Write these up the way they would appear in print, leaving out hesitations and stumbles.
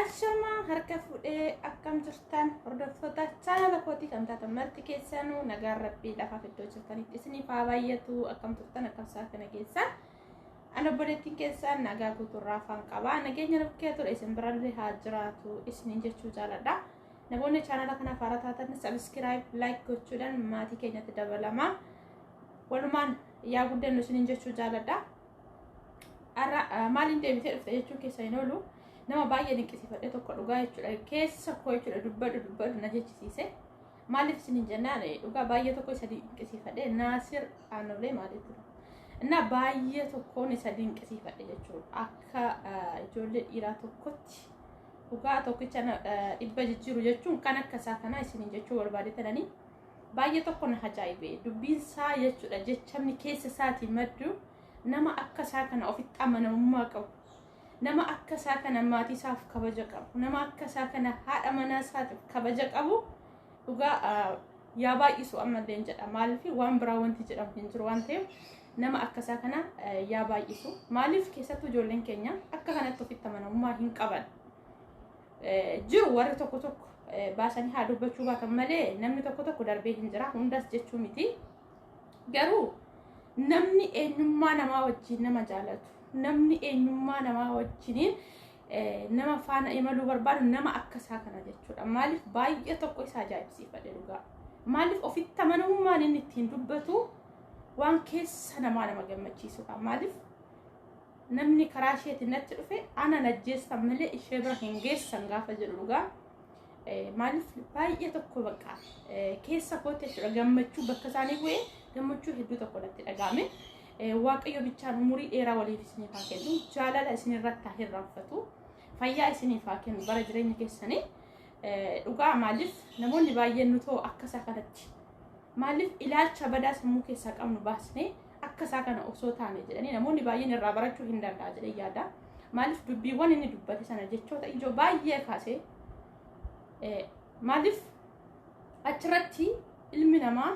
Ashama harka fuudhee akkam jirtan hordoftoota chaanala kootii kan taatan marti keessanuu nagaan rabbii lafa fiddoo jirtanitti isiniif haa baay'atu akkam turtan akkam isaa kana keessan ana obboleettiin keessan nagaa guuturraa afaan qabaa nageenya nukkee ture isin birallee haa jiraatu isiniin jechuu jaaladha. Namoonni chaanala kana faara taatan subscribe like gochuudhaan maatii keenyatti dabalamaa walumaan yaa guddannu isiniin jechuu jaaladha. Maaliin deebitee dhufte jechuu keessa hin oolu. Nama baay'ee dinqisiifadhe tokko dhugaa jechuudha keessa koo jechuudha dubbadhu na jechisiise maaliif isiniin jennaan dhugaa baay'ee tokko isa dinqisiifadhe Naasir Aanolee maaliif እና baay'ee tokkoon isa dinqisiifadhe jechuudha akka ijoollee dhiiraa tokkotti dhugaa tokkicha dhibba jijjiiru jechuun kan akka isaa kana isiniin jechuu barbaadetanii baay'ee tokko na ajaa'ibe dubbiin isaa jechuudha jechamni keessa isaatii maddu nama akka isaa kana ofitti amanamummaa qabu. Nama akka isaa kana maatii isaaf kabaja qabu nama akka isaa kana haadha manaa isaatiif kabaja qabu dhugaa yaa baay'isu ammallee jedha maaliif waan biraa wanti jedhamu hin jiru waan ta'eef nama akka isaa kana yaa baay'isu maaliif keessattuu ijoolleen keenya akka kanatti ofitti amanamummaa hin qaban jiru warri tokko tokko baasanii haa dubbachuu baatan malee namni tokko darbee hin jira hundas jechuu miti garuu namni eenyummaa namaa wajjin nama jaalatu namni eenyummaa namaa wajjiniin nama faana imaluu barbaadu nama akka isaa kana jechuudha maaliif baay'ee tokko isa ajaa'ibsiifadhe dhugaa maaliif ofitti amanamummaan inni ittiin dubbatu waan keessa nama gammachiisudha maaliif namni karaa isheetiin natti dhufe ana najjeessan malee ishee bira hin geessan gaafa jedhu dhugaa maaliif baay'ee tokko bakka keessa kootti jechuudha gammachuu bakka isaanii bu'ee gammachuu hedduu tokko natti dhagahame. Waaqayyo bichaan umurii dheeraa waliif isiniif haa kennu jaalala isinirratti haa hirraanfatu fayyaa isiniif haa kennu bara jireenya keessanii dhugaa maaliif namoonni baay'een nutoo akka isaa kanatti maaliif ilaalcha badaa sammuu keessaa qabnu baasnee akka isaa kana osoo taane jedhanii namoonni baay'een irraa barachuu hin danda'a jedhee yaada maaliif dubbiiwwan inni dubbate sana jechoota ijoo baay'ee kaasee maaliif achirratti ilmi namaa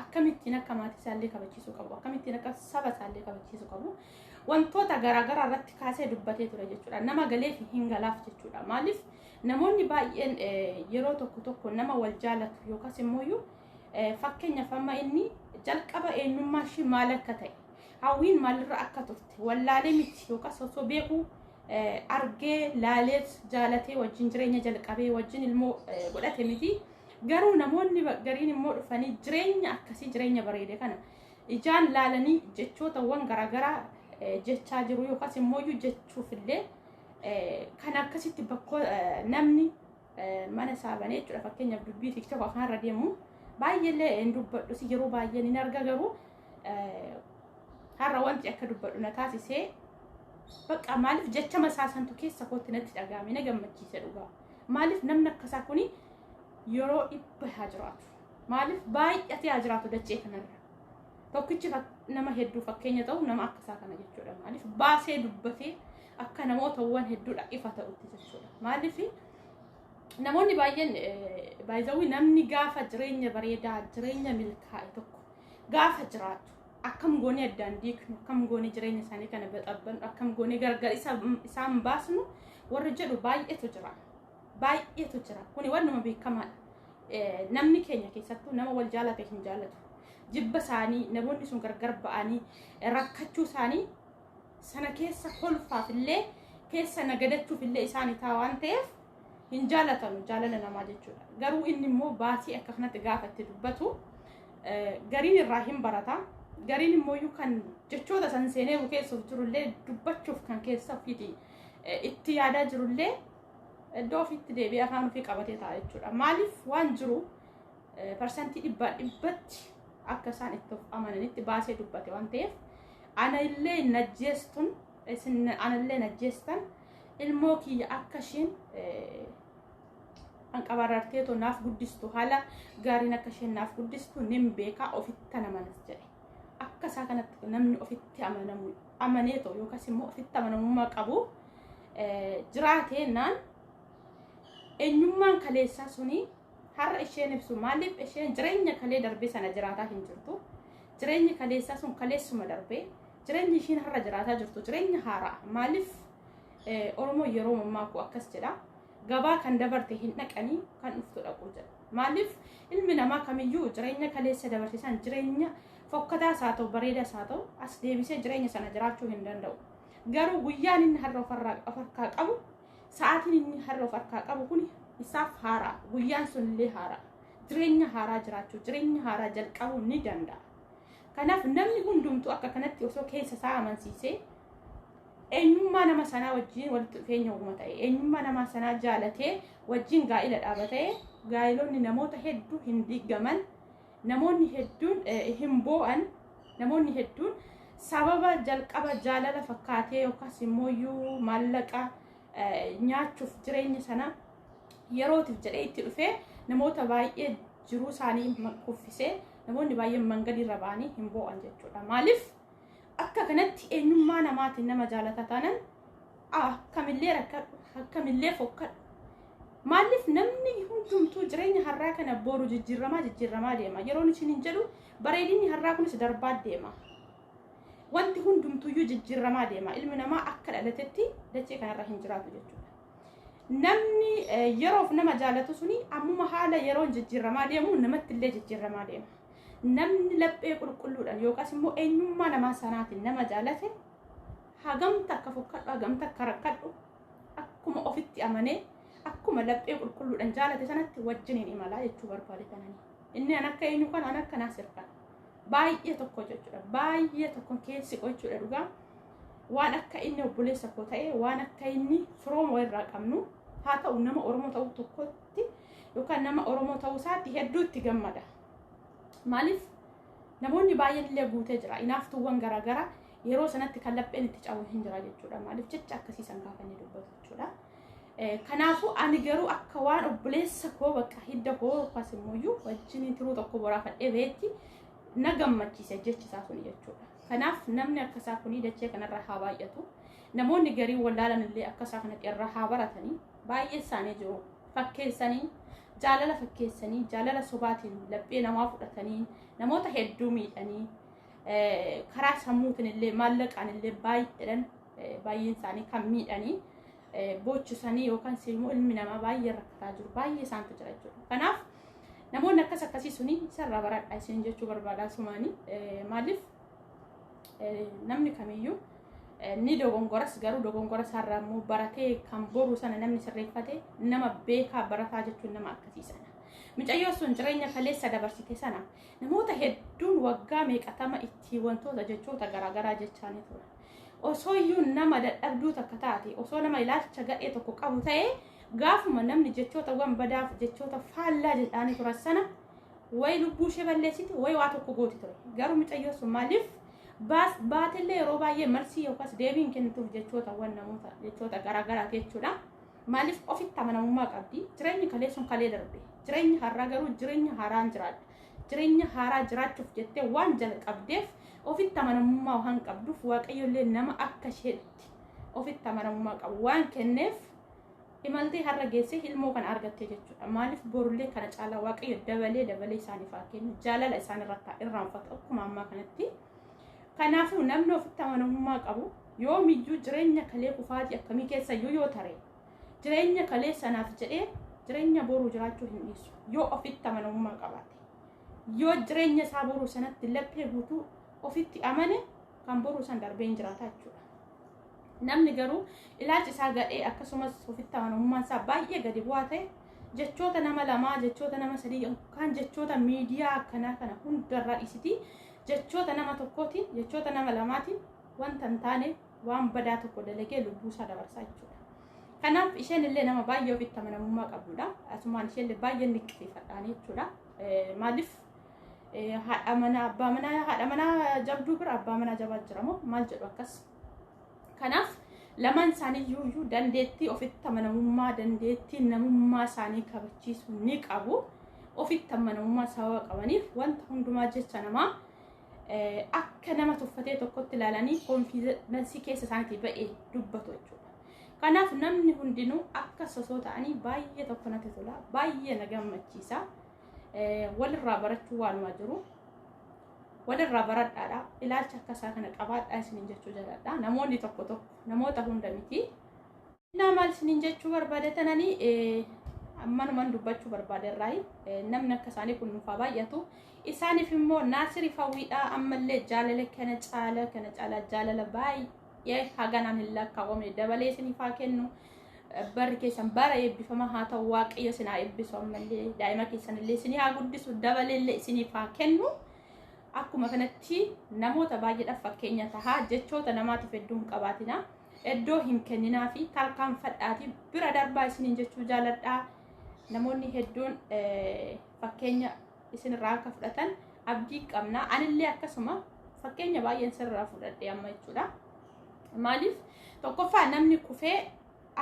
akkamittiin akka maatii isaallee kabachiisuu qabu akkamittiin akka saba isaallee kabachiisuu qabu wantoota garaagaraa irratti kaasee dubbatee ture jechuudha nama galee fi hin galaaf jechuudha maaliif namoonni baay'een yeroo tokko nama wal jaalatu yookaas immoo fakkeenyaaf amma inni jalqaba eenyummaa ishii maal akka ta'e hawwiin maalirra akka turte wallaalee miti yookaas osoo beekuu argee laaleet jaalatee wajjin jireenya jalqabee wajjin ilmoo godhate miti. Garuu namoonni gariin immoo dhufanii jireenya akkasii jireenya bareedee kana ijaan laalanii jechootawwan garaagaraa jechaa jiru yookaas immoo jechuufillee kan akkasitti bakkoo namni mana saabanee jechuudha fakkeenyaaf dubbii TikTok afaanirra deemu baay'eellee hin dubbadhu yeroo baay'een hin arga garuu har'a wanti akka dubbadhu na taasisee bakka maaliif jecha masaasantu keessa kootti natti dhagahame na gammachiise dhugaa maaliif namni akkasaa kuni yeroo dhibba haa jiraatu maaliif baay'atee haa jiraatu dachee kanarra tokkichi nama hedduu fakkeenya ta'u nama akka isaa kana jechuudha maaliif baasee dubbatee akka namootawwan hedduudha ifa ta'utti jechuudha maaliif namoonni baay'een baay'izawii namni gaafa jireenya bareedaa jireenya milkaa'e tokko gaafa jiraatu akkam goonee addaan diiknu akkam goonee jireenya isaanii kana baxabbannu akkam goonee gargar isaan baasnu warra jedhu baay'eetu jira kuni wannuma beekamaadha namni keenya keessattuu nama wal jaalate hin jaalatu jibba isaanii namoonni sun gargar ba'anii rakkachuu isaanii sana keessa kolfaafillee keessa nagadachuufillee isaanii ta'a waan ta'eef hin jaalatamu jaalala namaa jechuudha garuu inni immoo baasii akka kanatti gaafatti dubbatu gariin irraa hin barata gariin immoo kan jechoota san seenee bukeessuuf jirullee dubbachuuf kan keessa ofiiti itti yaadaa jirullee iddoo ofiitti deebi'ee afaan ofii qabatee ta'a jechuudha maaliif waan jiru parsantii dhibbatti akka isaan itti of amananitti baasee dubbate waan ta'eef anallee najjeestun anallee najjeestan ilmoo kiyya akka ishiin hanqabararteetoo naaf guddistu haala gaariin akka isheen naaf guddistu nin beekaa ofitti amanas jedhe akka isaa kanatti namni ofitti amaneetoo yookaas immoo ofitti amanamummaa qabu jiraateenaan eenyummaan kaleessaa suni har'a isheen ibsu maaliif isheen jireenya kalee darbee sana jiraataa hin jirtu jireenyi kaleessaa sun kaleessuma darbee jireenyi ishiin har'a jiraataa jirtu jireenya haaraa maaliif oromoo yeroo mammaa ku akkas jedha gabaa kan dabarte hin dhaqanii kan dhuftu dhaquu jedha. Maaliif ilmi namaa kamiyyuu jireenya kaleessa dabarsiisan jireenya fokkataa isaa ta'u bareedaa isaa ta'u as deebisee jireenya sana jiraachuu hin danda'u. Garuu guyyaan inni har'a of harkaa qabu sa'aatiin inni har'a of harkaa qabu kun isaaf haaraa, guyyaan sun illee haaraa, jireenya haaraa jiraachuu, jireenya haaraa jalqabuu ni danda'a. Kanaaf namni hundumtuu akka kanatti osoo keessa isaa amansiisee eenyummaa nama sanaa wajjin walitti dhufeenya uuma ta'e, eenyummaa nama sanaa jaalatee wajjin gaa'ila dhaabatee gaa'ilonni namoota hedduu hin diigaman, namoonni hedduun hin boo'an, namoonni hedduun sababa jalqaba jaalala fakkaatee yookaas immoo maallaqa nyaachuuf jireenya sana yerootiif jedhee itti dhufee namoota baay'ee jiruu isaanii kuffisee namoonni baay'een mangadii irra ba'anii hin boo'an jechuudha. Maaliif akka kanatti eenyummaa namaatiin nama jaalata tanan akkamillee rakkadhu, akkamillee fokkadhu. Maaliif namni hundumtuu jireenya har'aa kana boru jijjiiramaa deema. Yeroon isin hin jedhu bareedinni har'aa kunis darbaa deema. Wanti hundumtuuyyuu jijjiiramaa deema. Ilmi namaa akka dhalatetti dachee kanarra hin jiraatu jechuudha. Namni yeroof nama jaalatu suni ammuma haala yeroon jijjiiramaa deemu namatti illee jijjiiramaa deema. Namni laphee qulqulluudhaan yookaas immoo eenyummaa namaa sanaatiin nama jaalate hagamta akka fokkadhu, hagamta akka rakkadhu, akkuma ofitti amanee akkuma laphee qulqulluudhaan jaalate sanatti wajjiniin imalaa jechuu barbaade kanani. Inni an akka eenyu kan an akka Naasir kan baay'ee tokko jechuudha. Baay'ee tokko keessi jechuudha dhugaa. Waan akka inni obboleessa koo ta'e, waan akka inni firooma irraa qabnu haa ta'u nama Oromoo ta'uu tokkotti yookaan nama Oromoo ta'uu isaatti hedduutti gammada. Maaliif namoonni baay'een illee guutee jira. Inaaftuuwwan garaagaraa yeroo sanatti kan lapheen itti caawuu hin jira jechuudha. Maaliif jecha akkasiisan gaafa inni dubbatu jechuudha. Kanaafuu ani garuu akka waan obboleessa koo bakka hidda koo yookaas immoo wajjin turuu tokko boraafadhee beetti na gammachiise jechisaa suni jechuudha. Kanaaf namni akkasaa kuni dachee kanarra haa baay'atu. Namoonni garii wallaalan illee akkasaa kanatti irra haa baratanii baay'ee isaanii jiru. Fakkeessanii jaalala fakkeessanii jaalala sobaatiin laphee namaa fudhatanii namoota hedduu miidhanii karaa sammuutiin illee maallaqaan illee baay'een isaanii kan miidhanii boochisanii yookaan immoo ilmi namaa baay'ee rakkataa jiru. Baay'ee isaantu jira jechuudha. Kanaaf namoonni akkasii suni isarraa baradhaa isin jechuu barbaadaa sumaanii. Maaliif namni kamiyyuu ni dogongoras garuu dogongora isaarraa immoo baratee kan boru sana namni sirreeffate nama beekaa barataa jechuun nama akkasiisana. Mucayyoo sun jireenya kaleessa dabarsite sana namoota hedduun waggaa meeqatama itti wantoota jechoota garaagaraa jechaanii ture. Osoo iyyuu nama dadhabduu takka taate, osoo nama ilaalcha gadhee tokko qabu ta'ee gaafuma namni jechoota wan badaaf jechoota faallaa jedhaanii turan sana way lubbuu ishee balleessiti way waa tokko gooti ture. Garuu mucayyoo sun maaliif baatellee yeroo baay'ee marsii yookaas deebiin kennituuf jechoota wan namoota jechoota garaagaraa jechuudha. Maaliif ofitti amanamummaa qabdi. Jireenyi kalee sun kalee darbe. Jireenyi har'aa garuu jireenya haaraan jiraadha. Jireenya haaraa jiraachuuf jettee waan jalqabdeef ofitti amanamummaa waan qabduuf waaqayyoollee nama akka isheetti ofitti amanamummaa qabu waan kenneef imaltee har'a geessee ilmoo kana argattee jechuudha. Maaliif borullee kana caalaa waaqayyo dabalee isaaniif haa kennu jaalala isaan irraanfatu akkuma ammaa kanatti. Kanaafuu namni ofitti amanamummaa qabu yoomiyyuu jireenya kalee kufaatii akkamii keessayyuu yoo tare jireenya kalee sanaaf jedhee jireenya boruu jiraachuu hin dhiisu. Yoo ofitti amanamummaa qabaate yoo jireenya isaa boruu sanatti laphee guutuu ofitti amane kan boruu san darbeen jiraata jechuudha. Namni garuu ilaalchi isaa gadhee akkasumas ofitti amanamummaan isaa baay'ee gadi bu'aa ta'e jechoota nama lamaa, jechoota nama sadii yookaan jechoota miidiyaa akkanaa kana hundarraa dhiisiti jechoota nama tokkootiin, jechoota nama lamaatiin wanta hin taane waan badaa tokko dalagee lubbuu isaa dabarsaa jechuudha. Kanaaf isheen illee nama baay'ee ofitti amanamummaa qabdudha. Asumaan isheen illee baay'ee niqqisiifadhaan jechuudha. Maaliif haadha manaa jabduu bira abbaa manaa jabaa jiramoo maal jedhu akkas. Kanaaf lamaan isaaniiyyuu dandeettii ofitti amanamummaa dandeettii namummaa isaanii kabachiisuu ni qabu. Ofitti amanamummaa sababa qabaniif wanta hundumaa jecha namaa akka nama tuffatee tokkotti ilaalanii konfiidensii keessa isaaniitii ba'ee dubbatu jechuudha. Kanaaf namni hundinuu akka sosoo ta'anii baay'ee tokko natti tola, baay'ee na gammachiisa. Walirraa barachuu waanuma jiru. Walirraa baradhaadha. Ilaalcha akkasaa kana qabaadhaa isiniin jechuu jaaladha. Namoonni tokko namoota hunda miti. Namal sinin jechuu barbaadatanii ammanumaan dubbachuu barbaaderraayi namni akka isaanii kun nuufaa baay'atu isaaniif immoo Naasir Fawwiidha ammallee jaalala kana caala jaalala baay'ee haganaan hin lakkaawwamne dabalee isiniifaa kennu barri keessan bara eebbifama haa ta'u waaqayyo isin haa eebbisu ammallee daa'ima keessan illee isin haa guddisu dabalee illee isiniifaa kennu akkuma kanatti namoota baay'eedhaaf fakkeenya tahaa jechoota namaatiif hedduu hin qabaatina. Eddoo hin kenninaa fi tarkaanfadhaati bira darbaa isiniin jechuu jaaladhaa namoonni hedduun fakkeenya isinirraa akka fudhatan abdii qabna anillee akkasuma fakkeenya baay'een sirraa fudhadhee amma jechuudha maaliif tokkoffaa namni kufee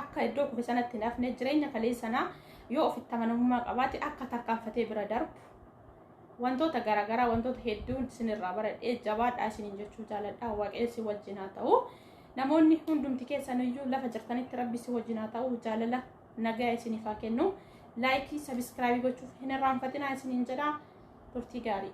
akka iddoo kufe sanatti hin hafne jireenya kalee sanaa yoo ofitti amanamummaa qabaate akka tarkaanfatee bira darbu wantoota garaagaraa wantoota hedduun isinirraa baradhee jabaadhaa isiniin jechuu jaaladhaa waaqayyo si wajjin haa ta'u. Namoonni hundumti keessaniyyuu lafa jirtanitti rabbi si wajjin haa ta'u jaalala nagaa isiniif haa kennu laayikii sabiskiraaybii gochuuf hin irraanfatinaa isiniin jedhaa turtii gaarii.